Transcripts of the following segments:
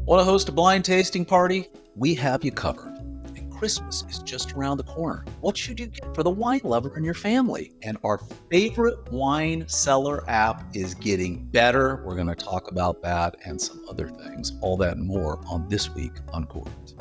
Want to host a blind tasting party? We have you covered. And Christmas is just around the corner. What should you get for the wine lover in your family? And our favorite wine cellar app is getting better. We're going to talk about that and some other things. All that and more on This Week Uncorked.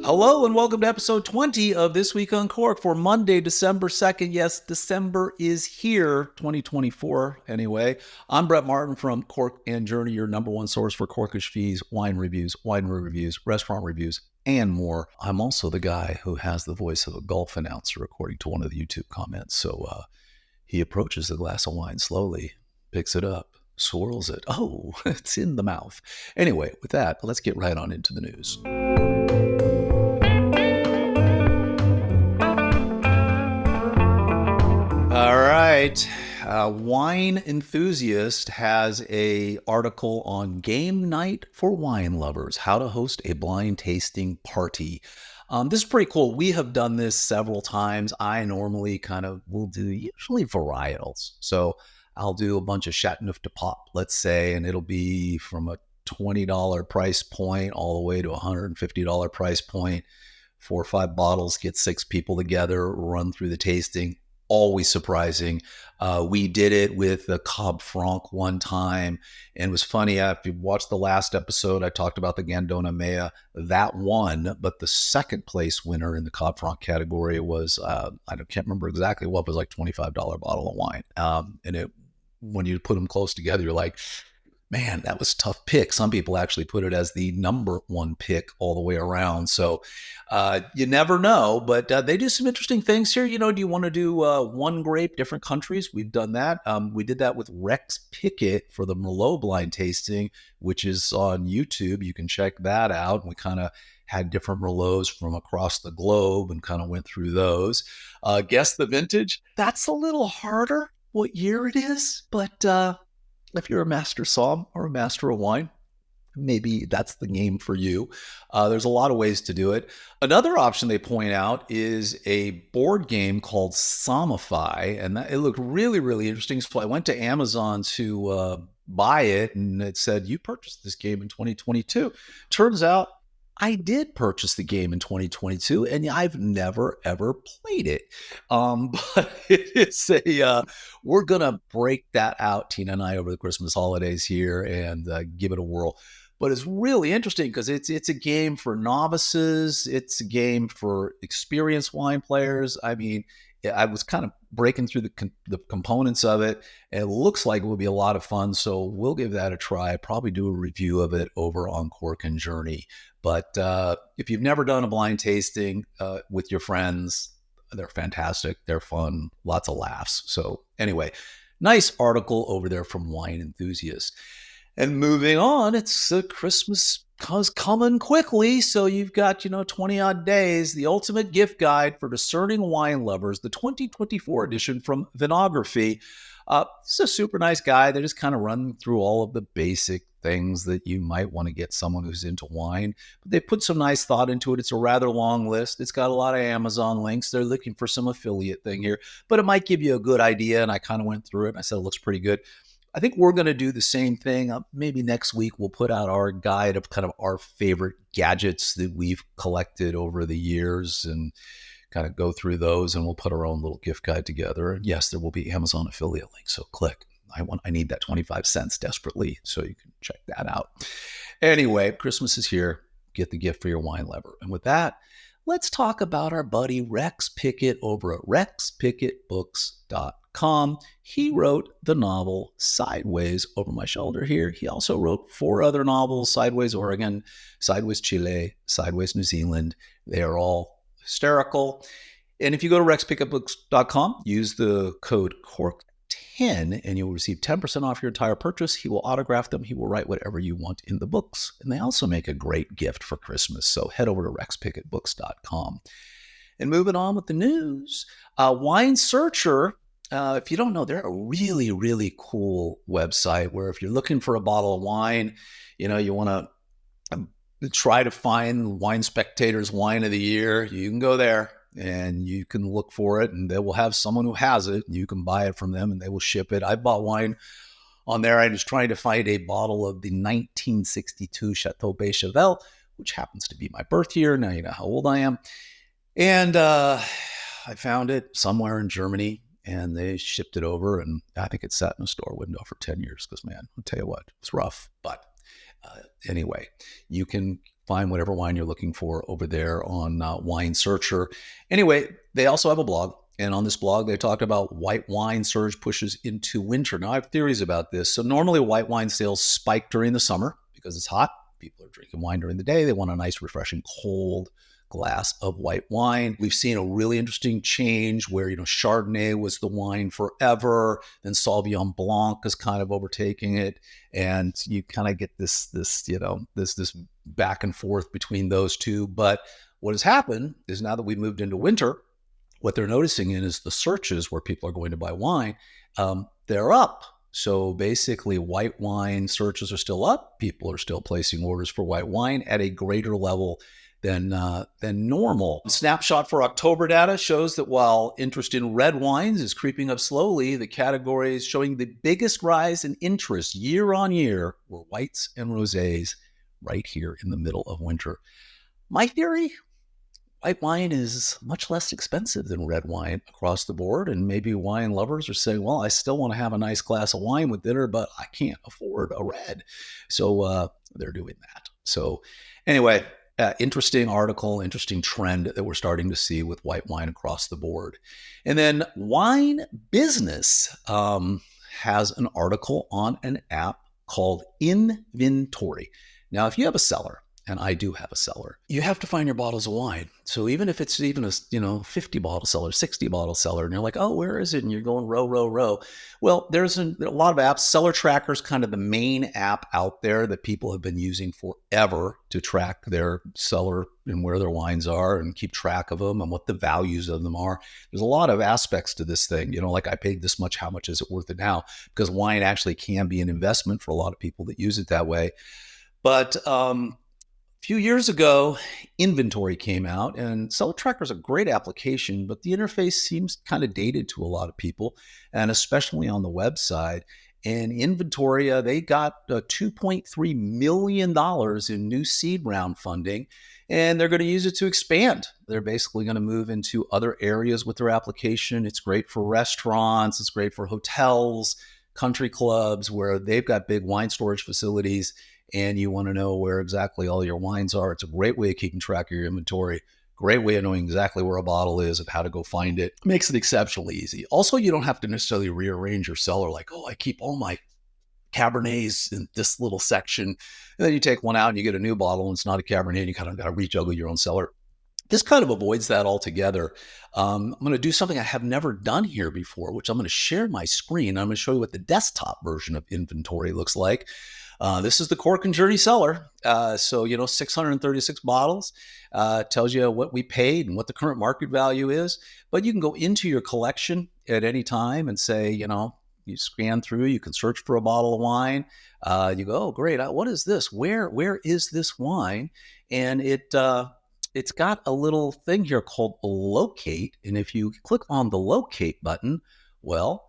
Hello and welcome to episode 20 of This Week Uncorked for Monday, December 2nd. Yes, December is here, 2024 anyway. I'm Brett Martin from Cork and Journey, your number one source for Corkage fees, wine reviews, restaurant reviews, and more. I'm also the guy who has the voice of a golf announcer, according to one of the YouTube comments. So he approaches the glass of wine slowly, picks it up, swirls it. Oh, it's in the mouth. Anyway, with that, let's get right on into the news. All right. Wine Enthusiast has an article on game night for wine lovers, how to host a blind tasting party. This is pretty cool. We have done this several times. I normally will do usually varietals. So I'll do a bunch of Chateauneuf de Pop, let's say, and it'll be from a $20 price point all the way to a $150 price point. 4 or 5 bottles, get 6 people together, run through the tasting. Always surprising. We did it with the Cab Franc one time, and it was funny. If you watched the last episode, I talked about the Gandona Mea. That won, but the second place winner in the Cab Franc category was, I can't remember exactly what, it was like $25 bottle of wine. And when you put them close together, you're like, man, that was a tough pick. Some people actually put it as the number one pick all the way around. So you never know, but they do some interesting things here. Do you want to do one grape, different countries? We've done that. We did that with Rex Pickett for the Merlot blind tasting, which is on YouTube. You can check that out. We kind of had different Merlots from across the globe and kind of went through those. Guess the vintage. That's a little harder what year it is, but if you're a master somm or a master of wine, maybe that's the game for you. There's a lot of ways to do it. Another option they point out is a board game called Sommify, and it looked really, really interesting. So I went to Amazon to buy it, and it said, you purchased this game in 2022. Turns out I did purchase the game in 2022, and I've never, ever played it. But it's we're going to break that out, Tina and I, over the Christmas holidays here and give it a whirl. But it's really interesting because it's a game for novices. It's a game for experienced wine players. I mean, I was kind of breaking through the components of it. It looks like it would be a lot of fun. So we'll give that a try. Probably do a review of it over on Cork and Journey. But if you've never done a blind tasting with your friends, they're fantastic. They're fun. Lots of laughs. So anyway, nice article over there from Wine Enthusiast. And moving on, it's Christmas coming quickly. So you've got, 20 odd days, the ultimate gift guide for discerning wine lovers, the 2024 edition from Vinography. This is a super nice guy. They just kind of run through all of the basic things that you might want to get someone who's into wine. But they put some nice thought into it. It's a rather long list. It's got a lot of Amazon links. They're looking for some affiliate thing here, but it might give you a good idea. And I kind of went through it and I said, it looks pretty good. I think we're going to do the same thing. Maybe next week we'll put out our guide of kind of our favorite gadgets that we've collected over the years and kind of go through those, and we'll put our own little gift guide together. And yes, there will be Amazon affiliate links. So click. I need that 25 cents desperately, so you can check that out. Anyway, Christmas is here. Get the gift for your wine lover. And with that, let's talk about our buddy Rex Pickett over at rexpickettbooks.com. He wrote the novel Sideways Over My Shoulder here. He also wrote 4 other novels, Sideways Oregon, Sideways Chile, Sideways New Zealand. They are all hysterical. And if you go to rexpickettbooks.com, use the code CORK10 and you'll receive 10% off your entire purchase. He will autograph them. He will write whatever you want in the books. And they also make a great gift for Christmas. So head over to rexpickettbooks.com. And moving on with the news, Wine Searcher, if you don't know, they're a really, really cool website where if you're looking for a bottle of wine, you want to try to find Wine Spectator's Wine of the Year, you can go there. and you can look for it, and they will have someone who has it. You can buy it from them, and they will ship it. I bought wine on there. I was trying to find a bottle of the 1962 Chateau Béchevel, which happens to be my birth year. Now you know how old I am. And I found it somewhere in Germany, and they shipped it over, and I think it sat in a store window for 10 years because, man, I'll tell you what, it's rough. But anyway, you can find whatever wine you're looking for over there on Wine Searcher. Anyway, they also have a blog. And on this blog, they talked about white wine surge pushes into winter. Now, I have theories about this. So normally white wine sales spike during the summer because it's hot. People are drinking wine during the day. They want a nice, refreshing, cold glass of white wine. We've seen a really interesting change where, Chardonnay was the wine forever, then Sauvignon Blanc is kind of overtaking it. And you kind of get this back and forth between those two. But what has happened is now that we've moved into winter, what they're noticing is the searches where people are going to buy wine, they're up. So basically, white wine searches are still up. People are still placing orders for white wine at a greater level than normal. A snapshot for October data shows that while interest in red wines is creeping up slowly, the categories showing the biggest rise in interest year on year were whites and rosés right here in the middle of winter. My theory? White wine is much less expensive than red wine across the board, and maybe wine lovers are saying, well, I still want to have a nice glass of wine with dinner, but I can't afford a red. So they're doing that. So anyway, interesting article, interesting trend that we're starting to see with white wine across the board. And then Wine Business has an article on an app called InVintory. Now, if you have a cellar, and I do have a cellar, you have to find your bottles of wine. So even if it's even a 50 bottle cellar, 60 bottle cellar, and you're like, oh, where is it? And you're going row. Well, there's a lot of apps. Cellar Tracker is kind of the main app out there that people have been using forever to track their cellar and where their wines are and keep track of them and what the values of them are. There's a lot of aspects to this thing. Like I paid this much, how much is it worth it now? Because wine actually can be an investment for a lot of people that use it that way. But a few years ago, InVintory came out, and Cellar Tracker is a great application, but the interface seems kind of dated to a lot of people, and especially on the website. And InVintory, they got $2.3 million in new seed round funding, and they're going to use it to expand. They're basically going to move into other areas with their application. It's great for restaurants. It's great for hotels, country clubs, where they've got big wine storage facilities, and you want to know where exactly all your wines are. It's a great way of keeping track of your inventory. Great way of knowing exactly where a bottle is and how to go find it. Makes it exceptionally easy. Also, you don't have to necessarily rearrange your cellar like, oh, I keep all my Cabernets in this little section. And then you take one out and you get a new bottle and it's not a Cabernet and you kind of got to rejuggle your own cellar. This kind of avoids that altogether. I'm going to do something I have never done here before, which I'm going to share my screen. I'm going to show you what the desktop version of InVintory looks like. This is the Cork and Journey cellar. So 636 bottles, tells you what we paid and what the current market value is. But you can go into your collection at any time and say, you scan through, you can search for a bottle of wine. You go, oh, great. What is this? Where is this wine? And it's got a little thing here called locate. And if you click on the locate button, well,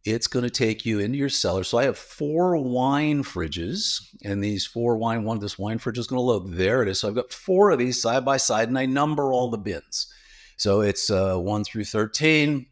it's going to take you into your cellar. So I have 4 wine fridges, and this wine fridge is going to load. There it is. So I've got 4 of these side by side, and I number all the bins. So it's 1 through 13,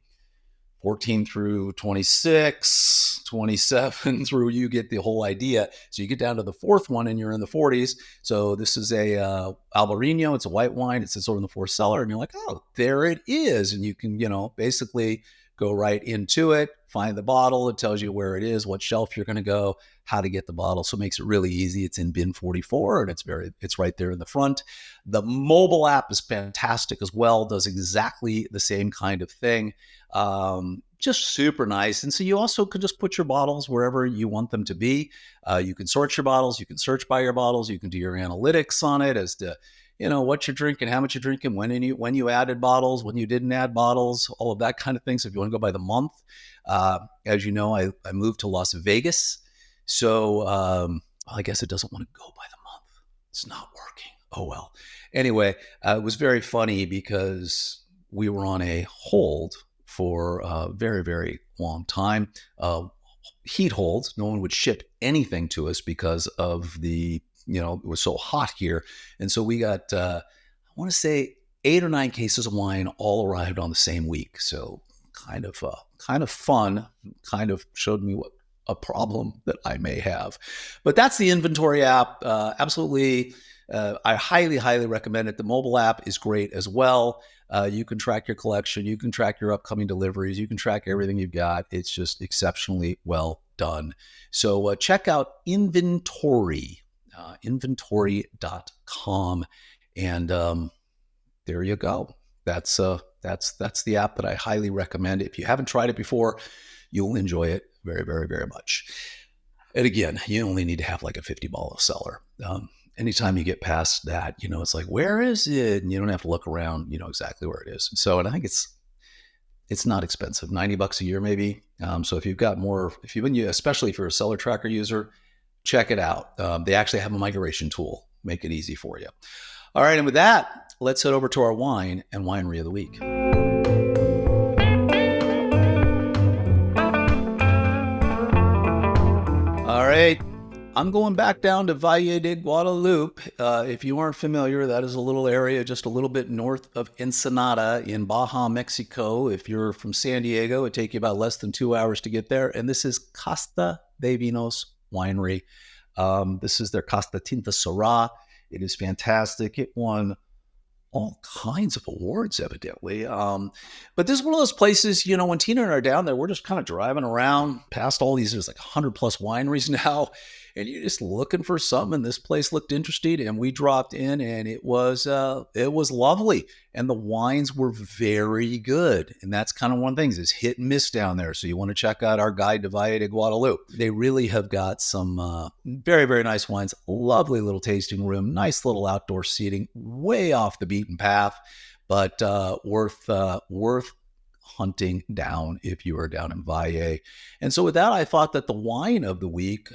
14 through 26, 27 through, you get the whole idea. So you get down to the 4th one and you're in the 40s. So this is a Albarino. It's a white wine. It sits over in the 4th cellar, and you're like, oh, there it is. And you can, basically go right into it, find the bottle. It tells you where it is, what shelf you're going to go, how to get the bottle. So it makes it really easy. It's in bin 44 and it's right there in the front. The mobile app is fantastic as well. Does exactly the same kind of thing. Just super nice. And so you also could just put your bottles wherever you want them to be. You can sort your bottles. You can search by your bottles. You can do your analytics on it as to what you're drinking, how much you're drinking, when you added bottles, when you didn't add bottles, all of that kind of thing. So if you want to go by the month, as you know, I moved to Las Vegas. So I guess it doesn't want to go by the month. It's not working. Oh, well. Anyway, it was very funny because we were on a hold for a very, very long time. Heat holds. No one would ship anything to us because of the, it was so hot here. And so we got, I want to say 8 or 9 cases of wine all arrived on the same week. So kind of fun, kind of showed me what a problem that I may have. But that's the InVintory app. Absolutely. I highly, highly recommend it. The mobile app is great as well. You can track your collection. You can track your upcoming deliveries. You can track everything you've got. It's just exceptionally well done. So check out InVintory, InVintory.com. And there you go. That's the app that I highly recommend. If you haven't tried it before, you'll enjoy it very, very, very much. And again, you only need to have like a 50 bottle cellar. Anytime you get past that, it's like, where is it? And you don't have to look around, exactly where it is. So, and I think it's not expensive, $90 a year maybe. So if you've got more, especially if you're a cellar tracker user, check it out. They actually have a migration tool, make it easy for you. All right, and with that, let's head over to our wine and winery of the week. All right, I'm going back down to Valle de Guadalupe. If you aren't familiar, that is a little area just a little bit north of Ensenada in Baja, Mexico. If you're from San Diego, it'd take you about less than 2 hours to get there. And this is Casta de Vinos Winery. This is their Casta Tinta Syrah. It is fantastic. It won all kinds of awards, evidently. But this is one of those places, when Tina and I are down there, we're just kind of driving around past all these, there's like 100 plus wineries now, and you're just looking for something. And this place looked interesting, and we dropped in, and it was lovely. And the wines were very good. And that's kind of one of the things, is hit and miss down there. So you want to check out our guide to Valle de Guadalupe. They really have got some very, very nice wines, lovely little tasting room, nice little outdoor seating, way off the beaten path, but worth hunting down if you are down in Valle. And so with that, I thought that the wine of the week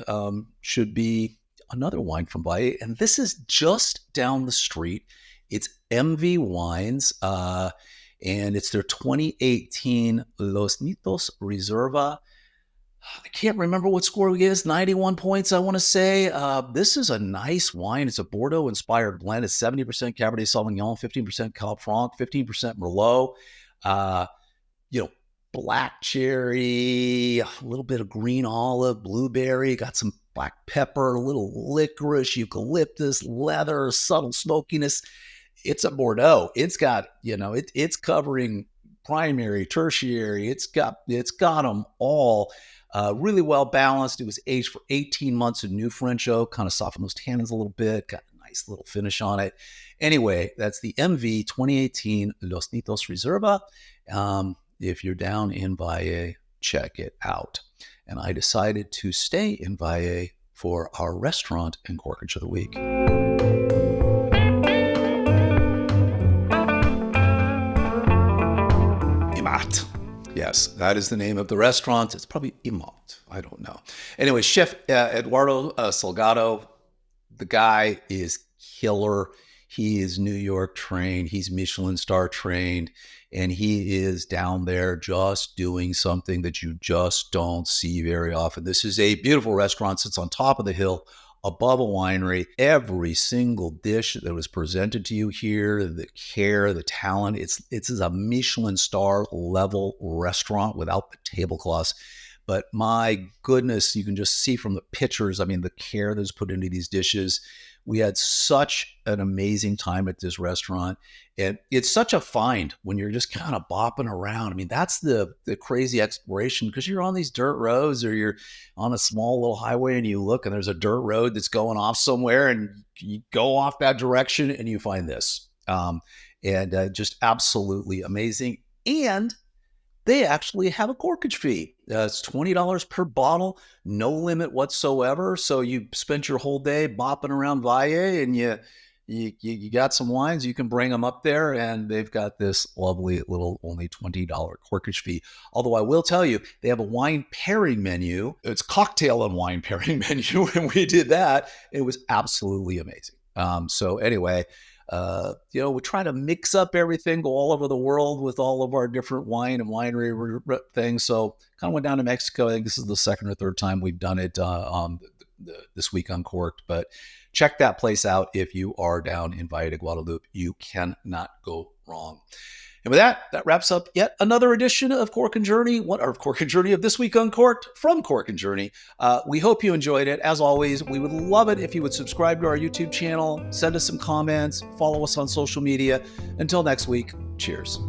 should be another wine from Valle. And this is just down the street. It's Emevé Wines, and it's their 2018 Los Nietos Reserva. I can't remember what score it is, 91 points, I want to say. This is a nice wine. It's a Bordeaux-inspired blend. It's 70% Cabernet Sauvignon, 15% Cab Franc, 15% Merlot. Black cherry, a little bit of green olive, blueberry, got some black pepper, a little licorice, eucalyptus, leather, subtle smokiness. It's a Bordeaux. It's got, it's covering primary, tertiary. It's got them all. Really well balanced. It was aged for 18 months in new French oak, kind of softened those tannins a little bit, got a nice little finish on it. Anyway, that's the Emevé 2018 Los Nietos Reserva. If you're down in Valle, check it out. And I decided to stay in Valle for our restaurant and Corkage of the week. Emat. Yes, that is the name of the restaurant. It's probably Emat. I don't know. Anyway, Chef Eduardo Salgado, the guy is killer. He is New York trained. He's Michelin-star trained. And he is down there just doing something that you just don't see very often. This is a beautiful restaurant. Sits on top of the hill above a winery. Every single dish that was presented to you here, the care, the talent, it's a Michelin-star level restaurant without the tablecloths. But my goodness, you can just see from the pictures, the care that's put into these dishes. We had such an amazing time at this restaurant. And it's such a find when you're just kind of bopping around. That's the crazy exploration, because you're on these dirt roads, or you're on a small little highway and you look and there's a dirt road that's going off somewhere, and you go off that direction and you find this. Just absolutely amazing. And they actually have a corkage fee. It's $20 per bottle, no limit whatsoever. So you spent your whole day bopping around Valle, and you got some wines, you can bring them up there, and they've got this lovely little only $20 corkage fee. Although I will tell you, they have a wine pairing menu. It's cocktail and wine pairing menu, and we did that. It was absolutely amazing. So anyway, We try to mix up everything, go all over the world with all of our different wine and winery things. So kind of went down to Mexico. I think this is the second or third time we've done it on This Week Uncorked. But check that place out if you are down in Valle de Guadalupe. You cannot go wrong. And with that, that wraps up yet another edition of Cork and Journey, of This Week Uncorked from Cork and Journey. We hope you enjoyed it. As always, we would love it if you would subscribe to our YouTube channel, send us some comments, follow us on social media. Until next week, cheers.